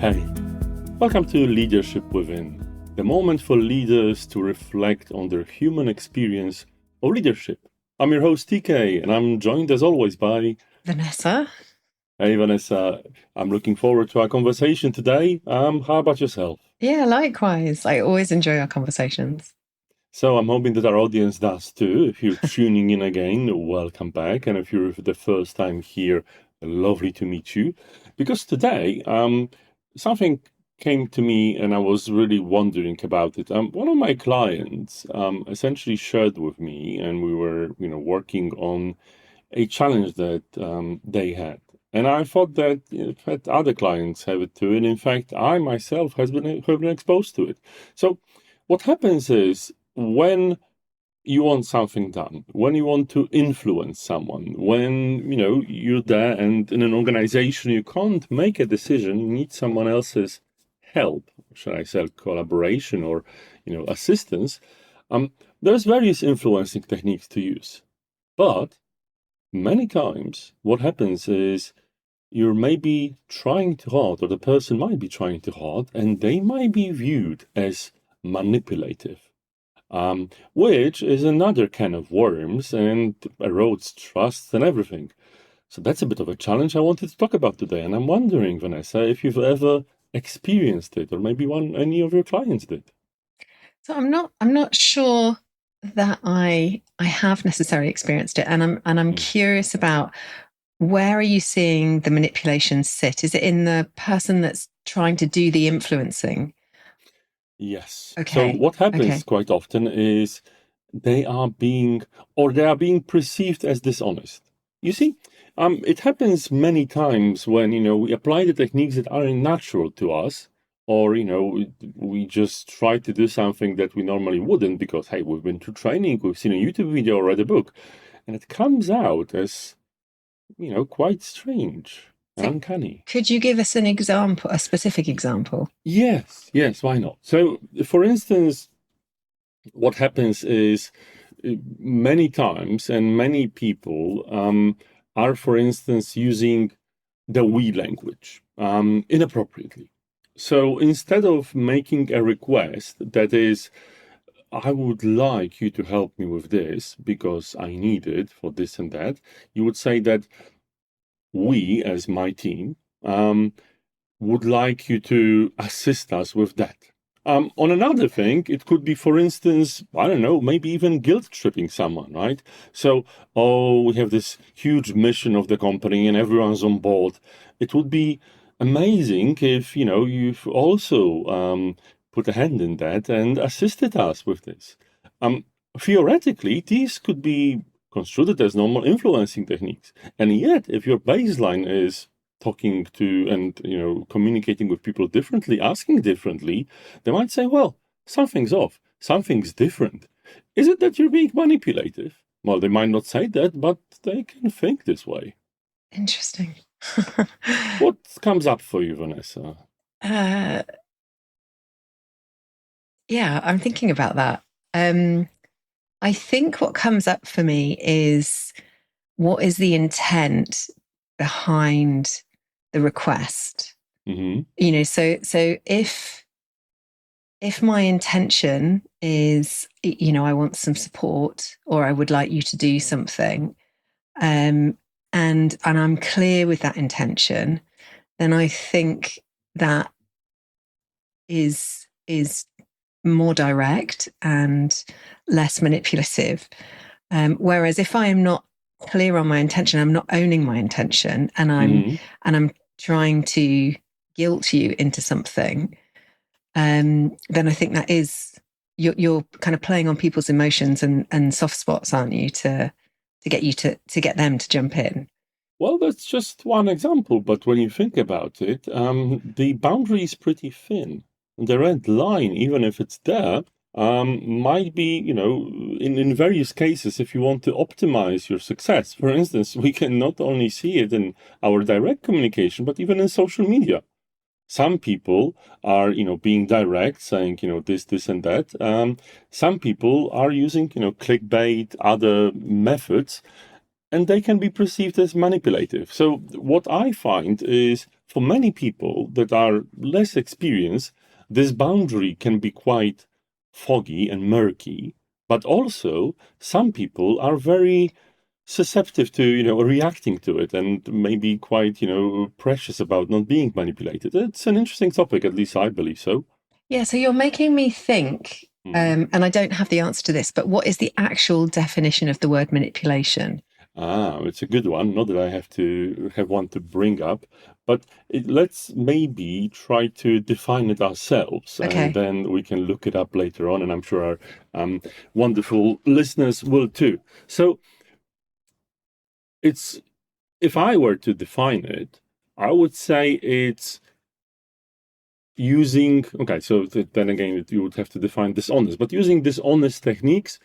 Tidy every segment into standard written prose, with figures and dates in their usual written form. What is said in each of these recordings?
Hey, welcome to Leadership Within, the moment for leaders to reflect on their human experience of leadership. I'm your host TK, and I'm joined as always by Vanessa. Hey Vanessa. I'm looking forward to our conversation today. How about yourself? Yeah, likewise. I always enjoy our conversations. So I'm hoping that our audience does too. If you're tuning in again, welcome back. And if you're for the first time here, lovely to meet you. Because today, something came to me and I was really wondering about it. One of my clients essentially shared with me, and we were, working on a challenge that they had. And I thought that in fact other clients have it too. And in fact, I myself have been exposed to it. So what happens is when you want something done, when you want to influence someone, when you're there and in an organization you can't make a decision, you need someone else's help, should I say collaboration or assistance. There's various influencing techniques to use, but many times what happens is you're maybe trying too hard, or the person might be trying too hard, and they might be viewed as manipulative, which is another can of worms and erodes trust and everything. So that's a bit of a challenge I wanted to talk about today. And I'm wondering, Vanessa, if you've ever experienced it, or maybe any of your clients did. So I'm not sure that I have necessarily experienced it. And I'm Mm. curious about, where are you seeing the manipulation sit? Is it in the person that's trying to do the influencing? Yes. So Okay. what happens Okay. quite often is they are being, or they are being perceived as dishonest. You see, it happens many times when, we apply the techniques that are natural to us, or, we just try to do something that we normally wouldn't because, hey, we've been through training, we've seen a YouTube video or read a book, and it comes out as, quite strange and So uncanny. could you give us an example, a specific example? Yes, why not? So, for instance, what happens is many times and many people are, for instance, using the we language inappropriately. So instead of making a request that is, I would like you to help me with this because I need it for this and that, you would say that we, as my team, would like you to assist us with that. On another thing, it could be, for instance, I don't know, maybe even guilt tripping someone, right? So, oh, we have this huge mission of the company and everyone's on board. It would be amazing if, you've also put a hand in that and assisted us with this. Um, Theoretically, these could be construed as normal influencing techniques. And yet, if your baseline is talking to and communicating with people differently, asking differently, they might say, well, something's off, something's different. Is it that you're being manipulative? Well, they might not say that, but they can think this way. Interesting. What comes up for you, Vanessa? uh, yeah, I'm thinking about that. Um, I think what comes up for me is, what is the intent behind the request? Hmm. So if my intention is, I want some support, or I would like you to do something, um, and I'm clear with that intention, then I think that is more direct and less manipulative. Whereas if I am not clear on my intention, I'm not owning my intention, Hmm. and I'm trying to guilt you into something, then I think that is, you're kind of playing on people's emotions and soft spots, aren't you, to get you to get them to jump in. Well, that's just one example, but when you think about it, the boundary is pretty thin. The red line, even if it's there, might be, in various cases, if you want to optimize your success. For instance, we can not only see it in our direct communication, but even in social media. Some people are, being direct, saying, this, and that. Some people are using, clickbait, other methods, and they can be perceived as manipulative. So what I find is for many people that are less experienced, this boundary can be quite foggy and murky, but also some people are very susceptible to, reacting to it and maybe quite, precious about not being manipulated. It's an interesting topic, at least I believe so. Yeah, so you're making me think, Mhm. and I don't have the answer to this, but what is the actual definition of the word manipulation? It's a good one. Not that I have to have one to bring up, but let's maybe try to define it ourselves, and Okay. then we can look it up later on. And I'm sure our wonderful listeners will too. So it's if I were to define it, I would say it's using. Okay, so then again, you would have to define dishonest, but using dishonest techniques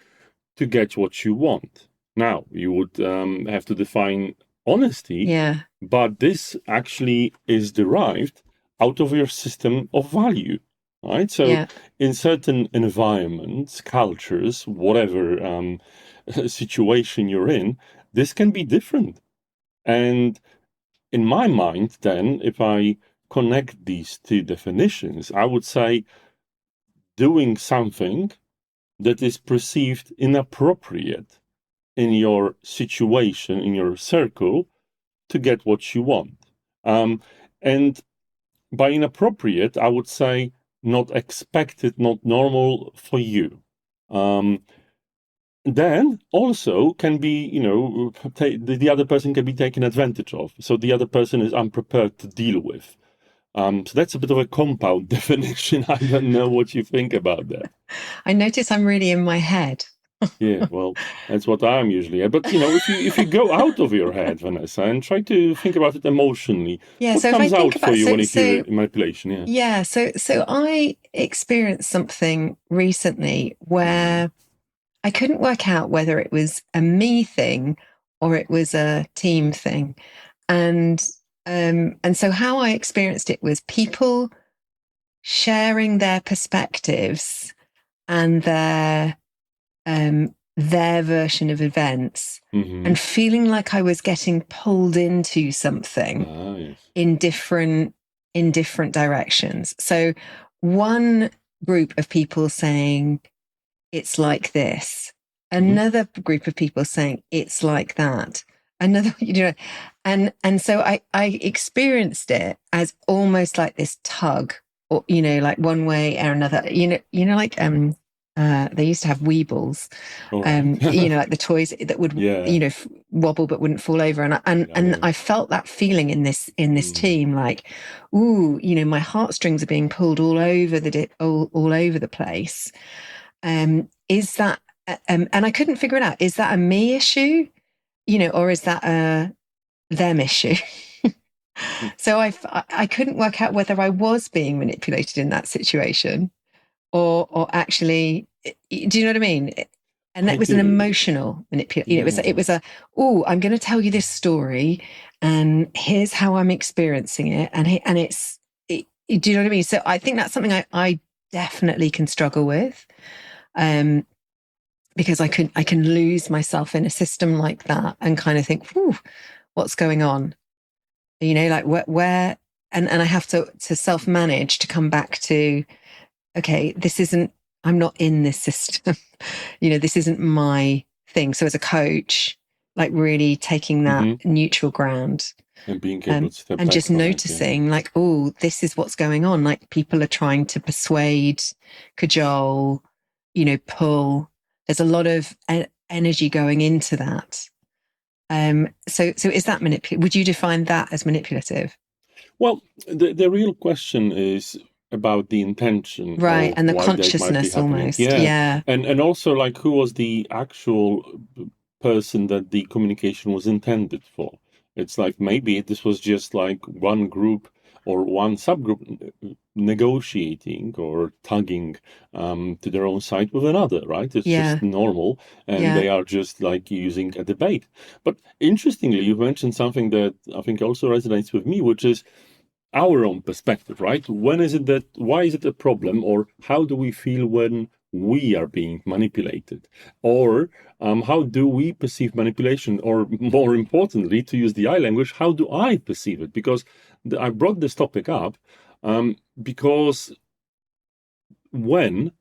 to get what you want. Now, you would have to define honesty, Yeah. but this actually is derived out of your system of value, right? So, Yeah. in certain environments, cultures, whatever situation you're in, this can be different. And in my mind, then, if I connect these two definitions, I would say doing something that is perceived inappropriate in your situation, in your circle, to get what you want. And by inappropriate, I would say not expected, not normal for you. Um, then also can be, the other person can be taken advantage of. So the other person is unprepared to deal with. So that's a bit of a compound definition. I don't know what you think about that. I notice I'm really in my head. Yeah, well, that's what I'm usually at. But if you go out of your head, Vanessa, and try to think about it emotionally, Yeah, what so if I comes think out for about you when you hear so manipulation? Yeah. yeah, so I experienced something recently Mm-hmm. where I couldn't work out whether it was a me thing or it was a team thing. And and so how I experienced it was people sharing their perspectives and their version of events Mm-hmm. and feeling like I was getting pulled into something Ah, yes. in different directions. So one group of people saying it's like this, Mm-hmm. another group of people saying it's like that, another and so I experienced it as almost like this tug, or like one way or another, like they used to have weebles, All right. like the toys that would Yeah. wobble but wouldn't fall over, and Yeah, I know. I felt that feeling in this Mm. team, like, ooh, my heartstrings are being pulled all over the place. Is that and I couldn't figure it out, is that a me issue, or is that a them issue? So I couldn't work out whether I was being manipulated in that situation, or actually, do you know what I mean? And I that was an do. emotional manipulation. Yeah. It was a, oh, I'm going to tell you this story, and here's how I'm experiencing it, and do you know what I mean? So I think that's something I definitely can struggle with, um, because I can lose myself in a system like that and kind of think, whew, what's going on? Like where, and I have to self manage to come back to, okay, this isn't, I'm not in this system. This isn't my thing. So as a coach, like really taking that Mm-hmm. neutral ground, And being able to step and back just from it. Yeah. noticing, like, oh, this is what's going on. Like people are trying to persuade, cajole, pull. There's a lot of energy going into that. So is that manipulative? Would you define that as manipulative? Well, the real question is about the intention Right. of And the why that might be consciousness happening. almost. Yeah. Yeah. And also like who was the actual person that the communication was intended for. It's like maybe this was just like one group or one subgroup negotiating or tugging to their own side with another, right? It's just Yeah. normal, and Yeah. they are just like using a debate. But interestingly, you mentioned something that I think also resonates with me, which is our own perspective, right? Why is it a problem, or how do we feel when we are being manipulated? Or how do we perceive manipulation? Or more importantly, to use the I language, how do I perceive it? Because I brought this topic up because when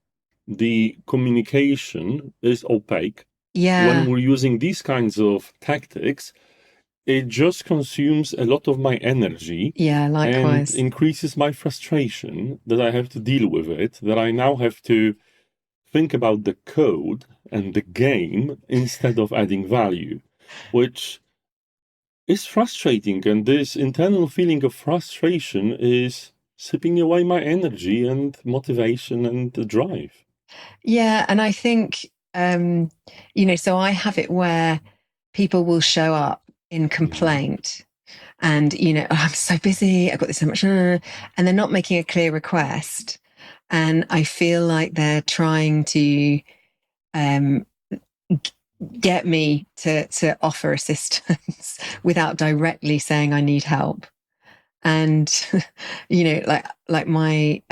the communication is opaque, when Yeah. we're using these kinds of tactics, it just consumes a lot of my energy Yeah, and likewise. increases my frustration that I have to deal with it, that I now have to think about the code and the game instead of adding value, which is frustrating. And this internal feeling of frustration is sipping away my energy and motivation and the drive. Yeah, and I think so I have it where people will show up in Mm, complaint and oh, I'm so busy, I've got this so much, and they're not making a clear request. And I feel like they're trying to um, get me to offer assistance without directly saying I need help. And like my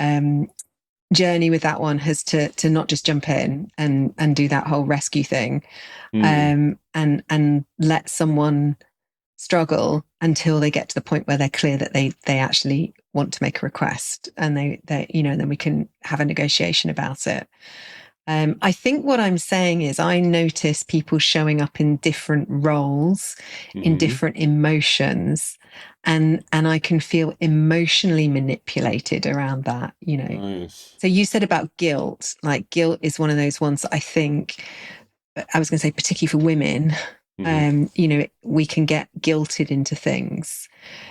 journey with that one has to not just jump in and do that whole rescue thing, mm, and let someone struggle until they get to the point where they're clear that they actually want to make a request, and they then we can have a negotiation about it. I think what I'm saying is I notice people showing up in different roles, in mm, different emotions, and I can feel emotionally manipulated around that. nice. So you said about guilt, like guilt is one of those ones that I think, I was going to say, particularly for women, Mm, we can get guilted into things.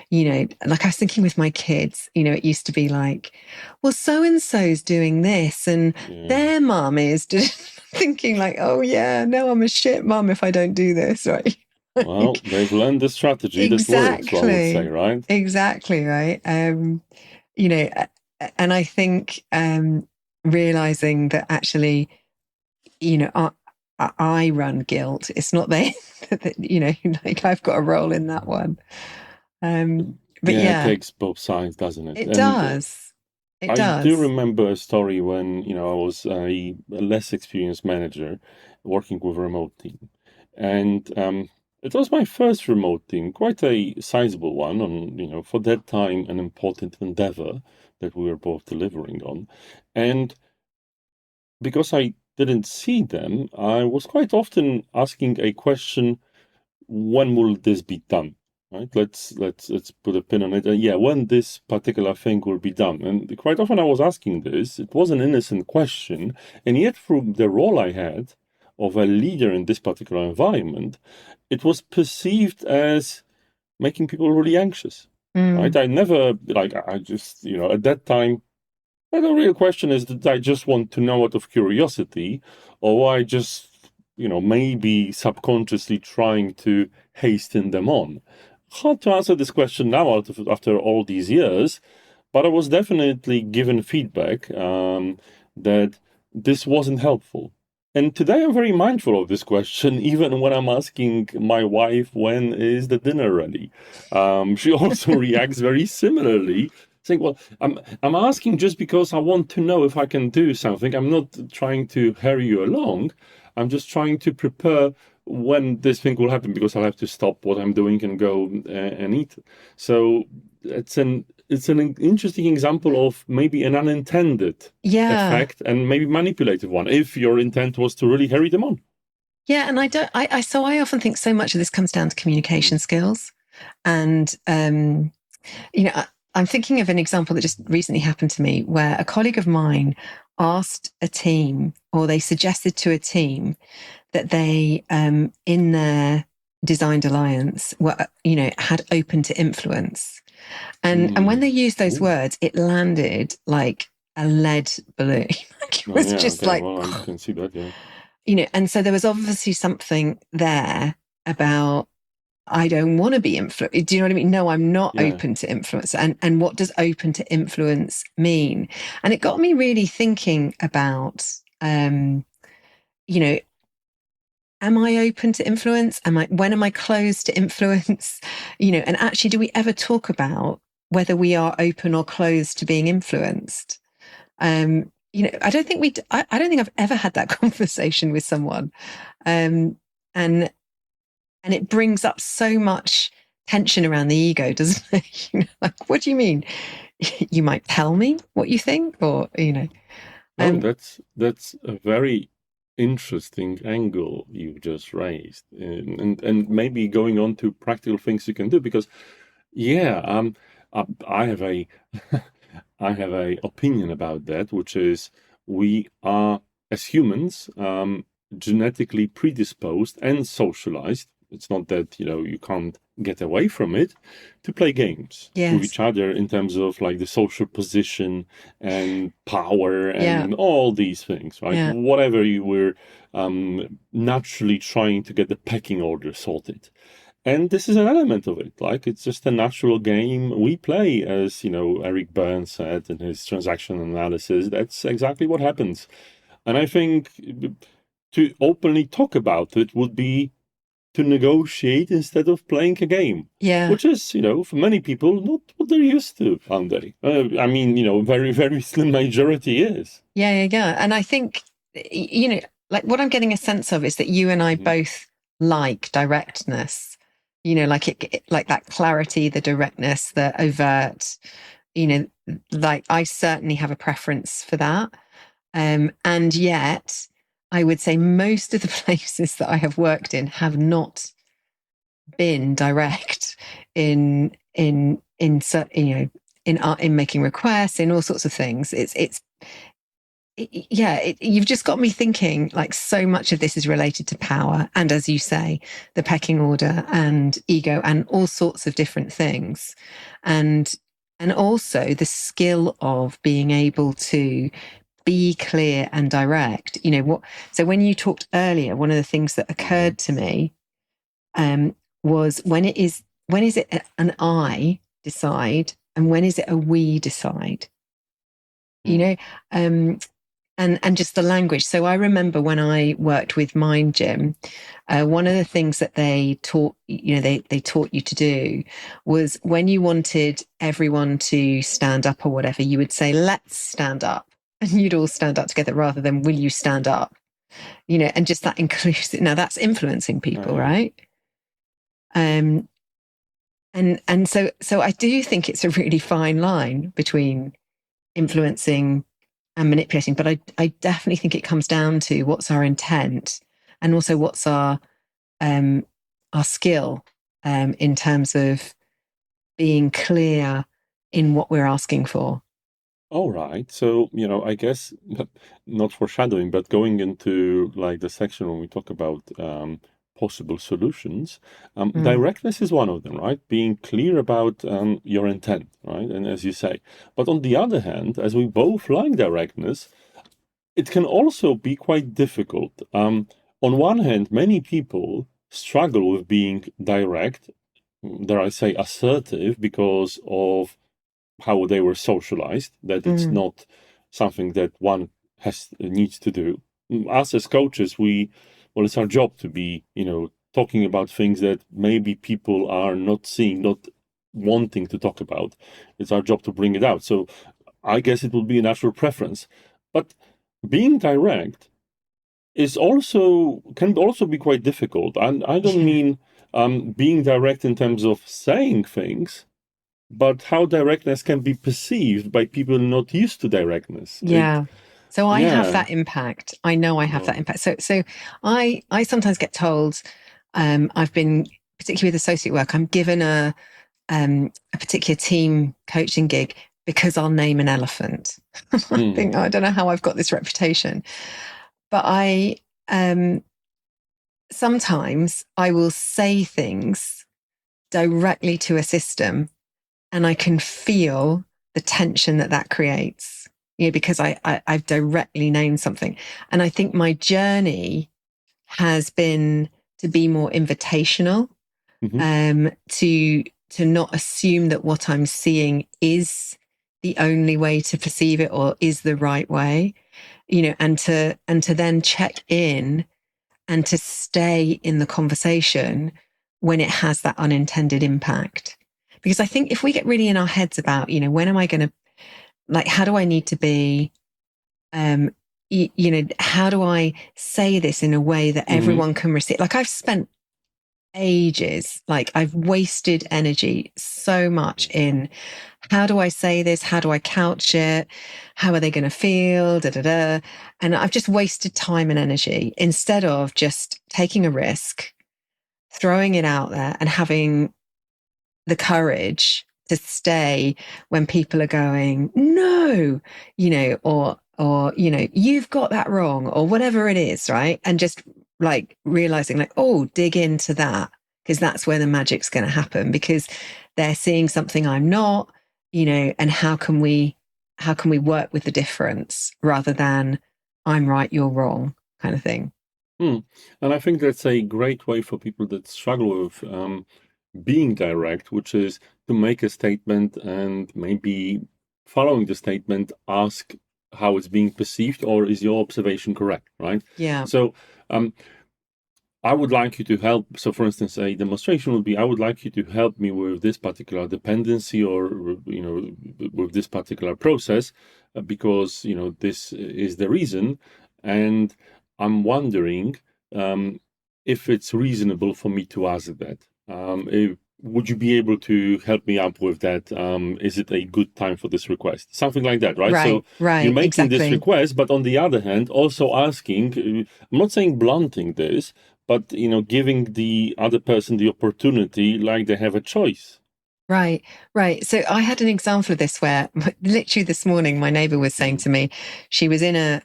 Like I was thinking with my kids, it used to be like, well, so and so's doing this and yeah. their mum is thinking like, oh yeah, no, I'm a shit mum if I don't do this, right? Well, Like, they've learned the strategy that works, I would say, exactly, right? exactly, right. You know, and I think realizing that actually, I run guilt. It's not they, like I've got a role in that one. But Yeah, it yeah, takes both sides, doesn't it? it And does. It I do does. remember a story when, I was a less experienced manager working with a remote team. And it was my first remote team, quite a sizable one on, for that time, an important endeavor that we were both delivering on. And because I didn't see them, I was quite often asking a question, when will this be done? Right? Let's put a pin on it. Yeah, when this particular thing will be done. And quite often I was asking this. It was an innocent question, and yet through the role I had of a leader in this particular environment, it was perceived as making people really anxious. Right? Mm. I never like I just at that time. And the real question is, did I just want to know out of curiosity, or I just, maybe subconsciously trying to hasten them on? Hard to answer this question now after all these years, but I was definitely given feedback that this wasn't helpful. And today I'm very mindful of this question, even when I'm asking my wife when is the dinner ready. She also reacts very similarly, saying, "Well, I'm asking just because I want to know if I can do something. I'm not trying to hurry you along. I'm just trying to prepare when this thing will happen because I'll have to stop what I'm doing and go and eat." So it's an interesting example of maybe an unintended Yeah. effect and maybe manipulative one if your intent was to really hurry them on. Yeah. And I don't, so I often think so much of this comes down to communication Mm, skills. And, I'm thinking of an example that just recently happened to me where a colleague of mine asked a team, or they suggested to a team that they, in their designed alliance, had open to influence. And when mm. they used those Ooh. words, it landed like a lead balloon. Like it Oh was yeah, just okay. like, Well, I can see that. Yeah. and so there was obviously something there about, I don't want to be influenced. Do you know what I mean? No, I'm not Yeah. open to influence. And what does open to influence mean? And it got me really thinking about, you know, am I open to influence? When am I closed to influence? And actually, do we ever talk about whether we are open or closed to being influenced? I don't think I don't think I've ever had that conversation with someone. Um, and, and it brings up so much tension around the ego, doesn't it? Like, what do you mean? You might tell me what you think, or, No, um, that's a very interesting angle you've just raised, and maybe going on to practical things you can do because, yeah, I have a I have a opinion about that, which is we are as humans genetically predisposed and socialized. It's not that you can't get away from it to play games with yes, each other in terms of like the social position and power yeah, and all these things, right? yeah, Whatever you were naturally trying to get the pecking order sorted. And this is an element of it. Like it's just a natural game we play, as Eric Byrne said in his transaction analysis. That's exactly what happens. And I think to openly talk about it would be to negotiate instead of playing a game, yeah, which is, for many people, not what they're used to, aren't they? I mean, very, very slim majority is. yeah. And I think, like what I'm getting a sense of is that you and I Mhm. both like directness, like like that clarity, the directness, the overt, like I certainly have a preference for that. And yet, I would say most of the places that I have worked in have not been direct in in making requests, in all sorts of things. You've just got me thinking. Like so much of this is related to power, and as you say, the pecking order and ego, and all sorts of different things, and and also the skill of being able to be clear and direct. So when you talked earlier, one of the things that Mhm. occurred to me um, was when is it an I decide and when is it a we decide? You Mm. know, um, and just the language. So I remember when I worked with Mind Gym, one of the things that they taught, they taught you to do was when you wanted everyone to stand up or whatever, you would say, "Let's stand up," and you'd all stand up together rather than "Will you stand up?" And just that inclusive. Now that's influencing people, Yeah. right? Um, and so I do think it's a really fine line between influencing and manipulating, but I definitely think it comes down to what's our intent and also what's um our skill in terms of being clear in what we're asking for. All right. So, I guess not foreshadowing, but going into like the section when we talk about possible solutions, Mm. directness is one of them, right? Being clear about your intent, right? And as you say, but on the other hand, as we both like directness, it can also be quite difficult. On one hand, many people struggle with being direct, dare I say assertive, because of how they were socialized, that it's Mm. not something that one needs to do. Us as coaches, well, it's our job to be, talking about things that maybe people are not seeing, not wanting to talk about. It's our job to bring it out. So I guess it would be a natural preference. But being direct can also be quite difficult. And I don't Yeah. mean being direct in terms of saying things, but how directness can be perceived by people not used to directness. Yeah. So I have Yeah. that impact. I know I have that Well, impact. So I sometimes get told, I've been particularly with associate work, I'm given a particular team coaching gig because I'll name an elephant. I mm, think, oh, I don't know how I've got this reputation, but um, sometimes I will say things directly to a system and I can feel the tension that creates, because I've directly named something. And I think my journey has been to be more invitational, hmm to not assume that what I'm seeing is the only way to perceive it or is the right way, and to then check in and to stay in the conversation when it has that unintended impact. Because I think if we get really in our heads about, when am I going to, like, how do I need to be um, how do I say this in a way that Hmm. everyone can receive? Like I've spent ages, like I've wasted energy so much in how do I say this? How do I couch it? How are they going to feel? Da, da, da. And I've just wasted time and energy instead of just taking a risk, throwing it out there and having the courage to stay when people are going, no, you've got that wrong or whatever it is, right? And just like realizing like, oh, dig into that because that's where the magic's going to happen because they're seeing something I'm not, and how can we work with the difference rather than I'm right, you're wrong kind of thing. Hmm. And I think that's a great way for people that struggle with being direct, which is to make a statement and maybe following the statement, ask how it's being perceived or is your observation correct, right? Yeah. So um, I would like you to help. So, for instance, a demonstration would be I would like you to help me with this particular dependency or, with this particular process because, this is the reason. And I'm wondering if it's reasonable for me to ask that. Would you be able to help me up with that? Is it a good time for this request? Something like that, right? So Right. you're Right. making this Exactly. request, but on the other hand, also asking, I'm not saying blunting this, but giving the other person the opportunity like they have a choice. Right, right. So I had an example of this where literally this morning my neighbor was saying Mhm. to me, she was in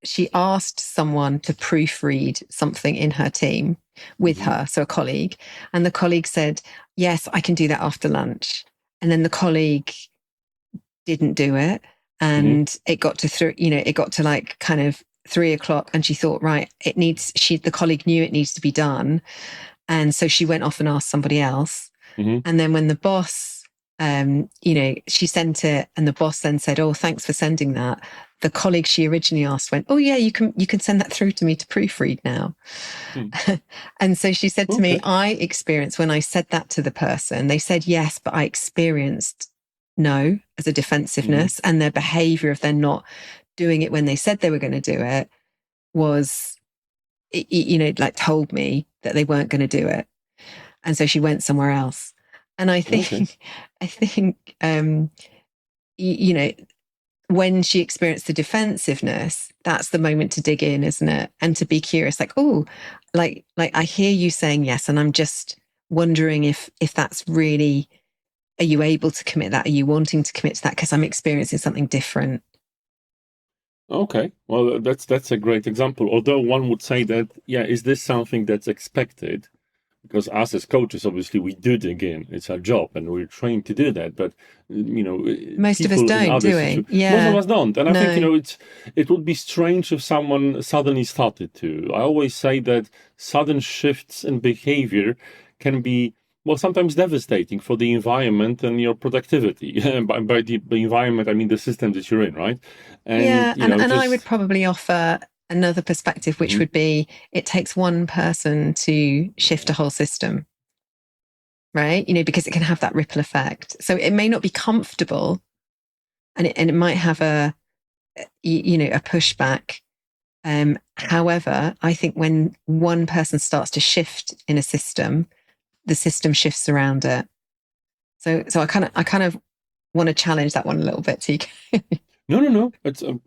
she asked someone to proofread something in her team with Mhm. her, so a colleague, and the colleague said, "Yes, I can do that after lunch." And then the colleague didn't do it, Mhm. and it got to like kind of 3 o'clock, and she thought, right, the colleague knew it needs to be done, and so she went off and asked somebody else. Mhm. And then when the boss, she sent it, and the boss then said, "Oh, thanks for sending that." The colleague she originally asked went, "Oh yeah, you can send that through to me to proofread now." Hmm. And so she said to me, Okay. "I experienced when I said that to the person, they said yes, but I experienced no as a Mhm. defensiveness, and their behavior of them not doing it when they said they were going to do it was, like told me that they weren't going to do it." And so she went somewhere else. And I Okay. think, I think, you know, when she experienced the defensiveness, that's the moment to dig in, isn't it? And to be curious, like, oh, like I hear you saying yes, and I'm just wondering if that's really, are you able to commit that? Are you wanting to commit to that? Because I'm experiencing something different. Okay. Well, that's a great example. Although one would say that, yeah, is this something that's expected? Because us as coaches, obviously, we do it again. It's our job, and we're trained to do that. But Most of us people in don't, other do we? situations, most of Yeah. us don't. And I think No. it would be strange if someone suddenly started to. I always say that sudden shifts in behavior can be, well, sometimes devastating for the environment and your productivity. By the environment, I mean the system that you're in, right? And Yeah, and I would just. probably offer another perspective, which Mhm. would be it takes one person to shift a whole system, right? Because it can have that ripple effect. So it may not be comfortable, and it might have a pushback. However, I think when one person starts to shift in a system, the system shifts around it. So I kind of want to challenge that one a little bit, TK. No, no, no.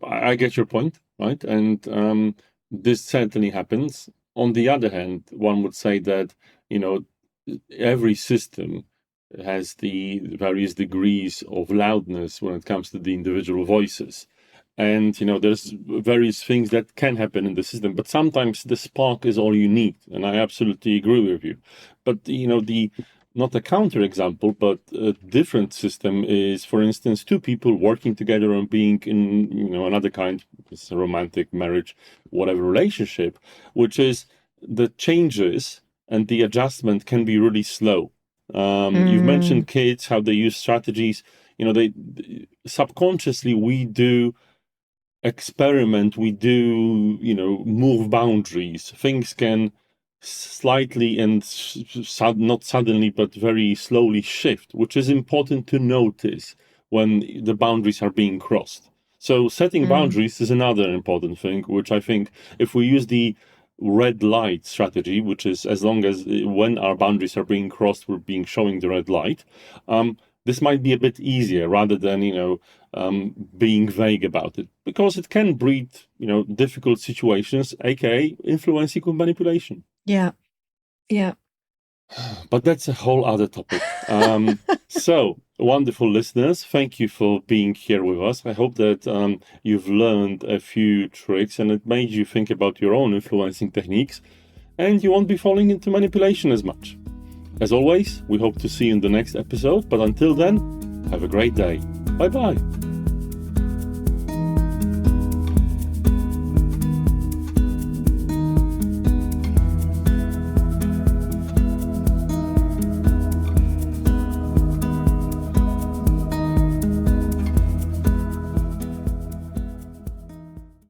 I get your point, right? And this certainly happens. On the other hand, one would say that, you know, every system has the various degrees of loudness when it comes to the individual voices. And, there's various things that can happen in the system, but sometimes the spark is all you need. And I absolutely agree with you. But, the not a counter example, but a different system is, for instance, two people working together and being in, another kind, it's a romantic marriage, whatever relationship, which is the changes and the adjustment can be really slow. You've Mm, mentioned kids, how they use strategies. They subconsciously we do experiment, we do, move boundaries. Things can slightly and not suddenly, but very slowly shift, which is important to notice when the boundaries are being crossed. So setting boundaries is another important thing, which I think if we use the red light strategy, which is as long as when our boundaries are being crossed, we're being showing the red light. This might be a bit easier rather than, being vague about it, because it can breed, difficult situations, aka influencing with manipulation. Yeah. Yeah. But that's a whole other topic. So, wonderful listeners, thank you for being here with us. I hope that you've learned a few tricks and it made you think about your own influencing techniques, and you won't be falling into manipulation as much. As always, we hope to see you in the next episode, but until then, have a great day. Bye bye.